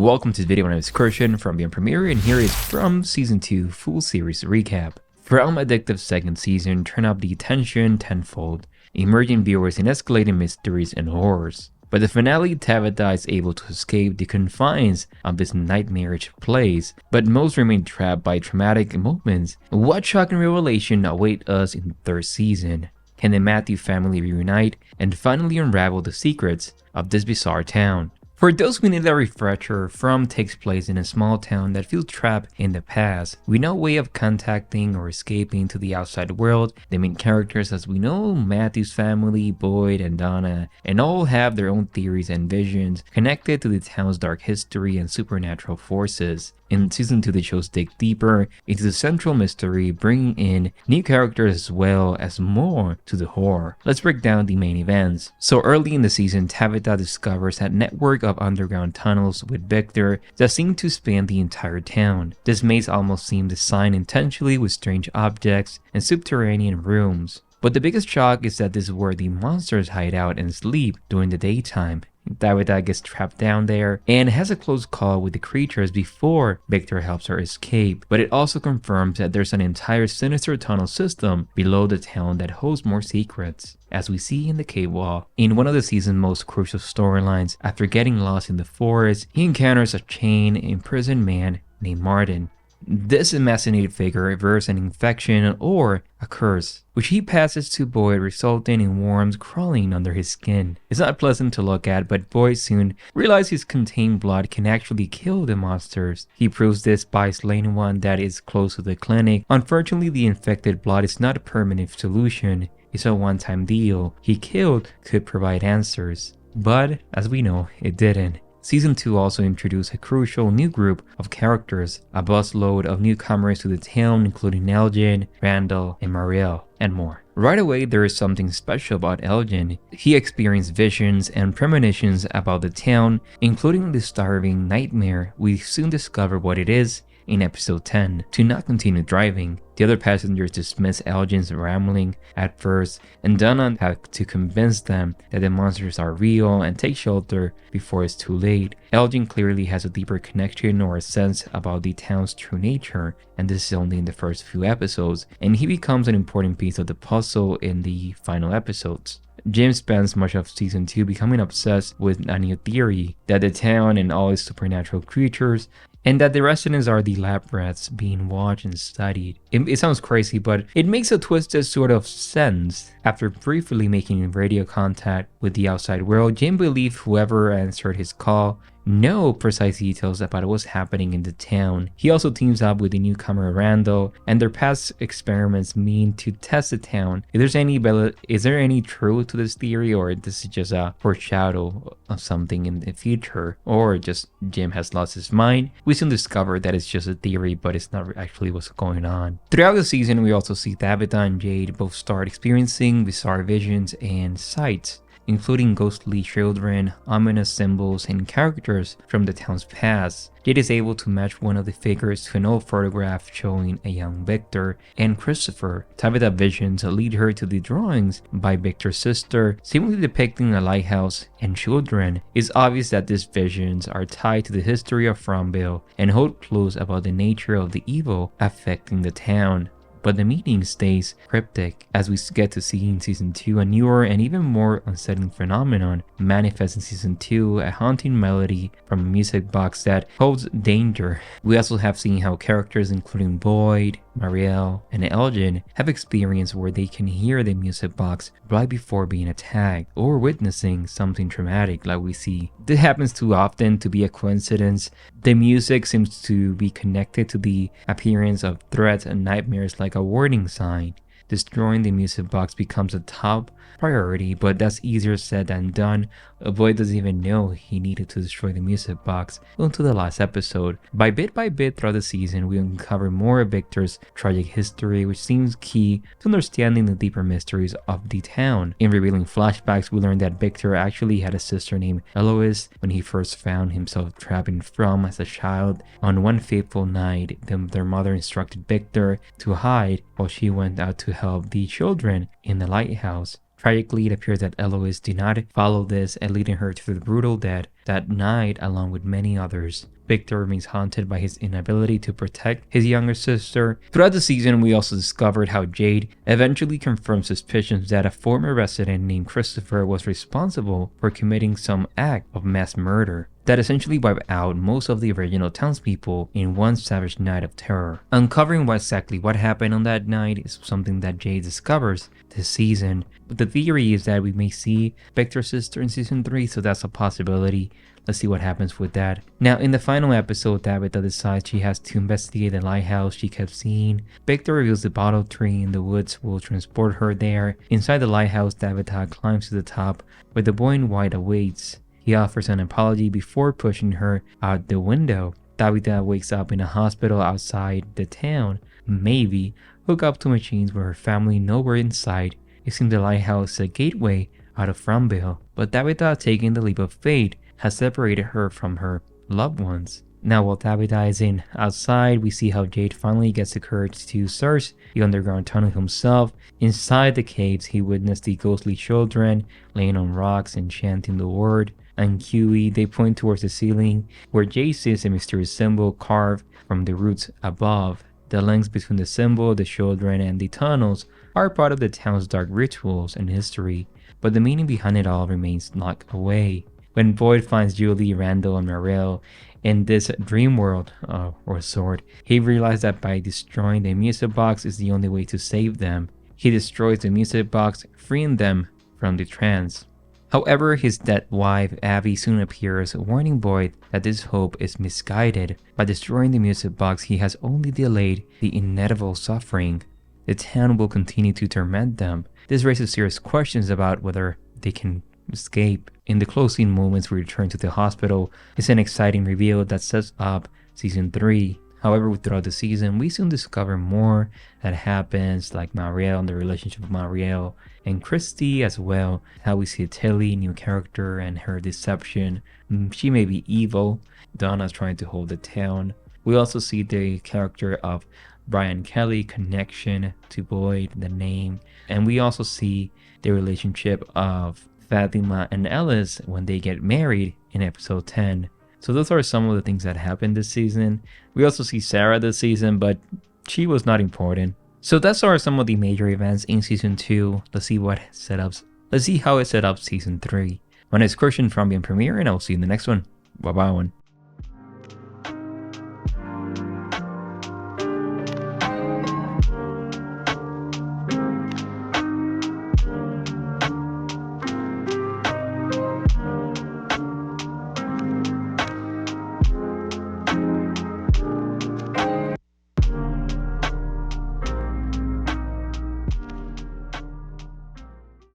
Welcome to the video. My name is Christian from Beyond Premiere, and here is from Season 2 full series recap. From addictive second season, turn up the tension tenfold, immersing viewers in escalating mysteries and horrors. By the finale, Tabitha is able to escape the confines of this nightmarish place, but most remain trapped by traumatic moments. What shocking revelation await us in the third season? Can the Matthew family reunite and finally unravel the secrets of this bizarre town? For those who need a refresher, From takes place in a small town that feels trapped in the past, with no way of contacting or escaping to the outside world. The main characters, as we know, Matthew's family, Boyd and Donna, and all have their own theories and visions connected to the town's dark history and supernatural forces. In Season 2, the shows dig deeper into the central mystery, bringing in new characters as well as more to the horror. Let's break down the main events. So early in the season, Tabitha discovers a network of underground tunnels with Victor that seem to span the entire town. This maze almost seemed designed intentionally with strange objects and subterranean rooms. But the biggest shock is that this is where the monsters hide out and sleep during the daytime. Tabitha gets trapped down there and has a close call with the creatures before Victor helps her escape, but it also confirms that there's an entire sinister tunnel system below the town that holds more secrets, as we see in the cave wall. In one of the season's most crucial storylines, after getting lost in the forest, he encounters a chained, imprisoned man named Martin. This emaciated figure reverses an infection or a curse, which he passes to Boyd, resulting in worms crawling under his skin. It's not pleasant to look at, but Boyd soon realizes his contained blood can actually kill the monsters. He proves this by slaying one that is close to the clinic. Unfortunately, the infected blood is not a permanent solution. It's a one-time deal. He killed could provide answers, but as we know, it didn't. Season 2 also introduced a crucial new group of characters, a busload of newcomers to the town including Elgin, Randall, and Marielle, and more. Right away, there is something special about Elgin. He experienced visions and premonitions about the town, including the starving nightmare. We soon discover what it is in episode 10. To not continue driving, the other passengers dismiss Elgin's rambling at first, and Donna has to convince them that the monsters are real and take shelter before it's too late. Elgin clearly has a deeper connection or a sense about the town's true nature, and this is only in the first few episodes, and he becomes an important piece of the puzzle in the final episodes. Jim spends much of Season 2 becoming obsessed with a new theory, that the town and all its supernatural creatures and that the residents are the lab rats being watched and studied. It sounds crazy, but it makes a twisted sort of sense. After briefly making radio contact with the outside world, Jim believed whoever answered his call know precise details about what's happening in the town. He also teams up with the newcomer Randall, and their past experiments mean to test the town. Is there any truth to this theory, or this is just a foreshadow of something in the future, or just Jim has lost his mind? We soon discover that it's just a theory, but it's not actually what's going on. Throughout the season, we also see Tabitha and Jade both start experiencing bizarre visions and sights, including ghostly children, ominous symbols, and characters from the town's past. Jade is able to match one of the figures to an old photograph showing a young Victor and Christopher. Tabitha's visions lead her to the drawings by Victor's sister, seemingly depicting a lighthouse and children. It's obvious that these visions are tied to the history of Fromville and hold clues about the nature of the evil affecting the town. But the meaning stays cryptic. As we get to see in Season 2, a newer and even more unsettling phenomenon manifests in Season 2, a haunting melody from a music box that holds danger. We also have seen how characters including Boyd, Marielle, and Elgin have experience where they can hear the music box right before being attacked or witnessing something traumatic like we see. This happens too often to be a coincidence. The music seems to be connected to the appearance of threats and nightmares like a warning sign. Destroying the music box becomes a top priority, but that's easier said than done. Boyd doesn't even know he needed to destroy the music box until the last episode. By bit throughout the season, we uncover more of Victor's tragic history, which seems key to understanding the deeper mysteries of the town. In revealing flashbacks, we learn that Victor actually had a sister named Eloise when he first found himself trapped in From as a child. On one fateful night, their mother instructed Victor to hide while she went out to help the children in the lighthouse. Tragically, it appears that Eloise did not follow this and leading her to the brutal death That night, along with many others, Victor remains haunted by his inability to protect his younger sister. Throughout the season, we also discovered how Jade eventually confirmed suspicions that a former resident named Christopher was responsible for committing some act of mass murder that essentially wiped out most of the original townspeople in one savage night of terror. Uncovering exactly what happened on that night is something that Jade discovers this season. But the theory is that we may see Victor's sister in season 3, so that's a possibility. Let's see what happens with that. Now, in the final episode, Tabitha decides she has to investigate the lighthouse she kept seeing. Victor reveals the bottle tree in the woods will transport her there. Inside the lighthouse, Tabitha climbs to the top, where the boy in white awaits. He offers an apology before pushing her out the window. Tabitha wakes up in a hospital outside the town, maybe hooked up to machines with her family nowhere in sight. It seems the lighthouse is a gateway out of Fromville, but Tabitha, taking the leap of faith, has separated her from her loved ones. Now, while Tabitha is outside, we see how Jade finally gets the courage to search the underground tunnel himself. Inside the caves, he witnessed the ghostly children laying on rocks and chanting the word. And QE, they point towards the ceiling, where Jade sees a mysterious symbol carved from the roots above. The links between the symbol, the children, and the tunnels are part of the town's dark rituals and history, but the meaning behind it all remains locked away. When Boyd finds Julie, Randall, and Mariel in this dream world or sort, he realizes that by destroying the music box is the only way to save them. He destroys the music box, freeing them from the trance. However, his dead wife, Abby, soon appears, warning Boyd that this hope is misguided. By destroying the music box, he has only delayed the inevitable suffering. The town will continue to torment them. This raises serious questions about whether they can escape. In the closing moments we return to the hospital, it's an exciting reveal that sets up season 3. However, throughout the season, we soon discover more that happens, like Mariel and the relationship of Mariel and Christy as well. How we see Tilly, new character, and her deception. She may be evil. Donna's trying to hold the town. We also see the character of Brian Kelly, connection to Boyd, the name. And we also see the relationship of Fatima and Ellis when they get married in episode 10. So those are some of the things that happened this season. We also see Sarah this season, but she was not important. So that's are some of the major events in season 2. Let's see how it set up season 3. My name is Christian from the Premiere, and I'll see you in the next one. Bye bye.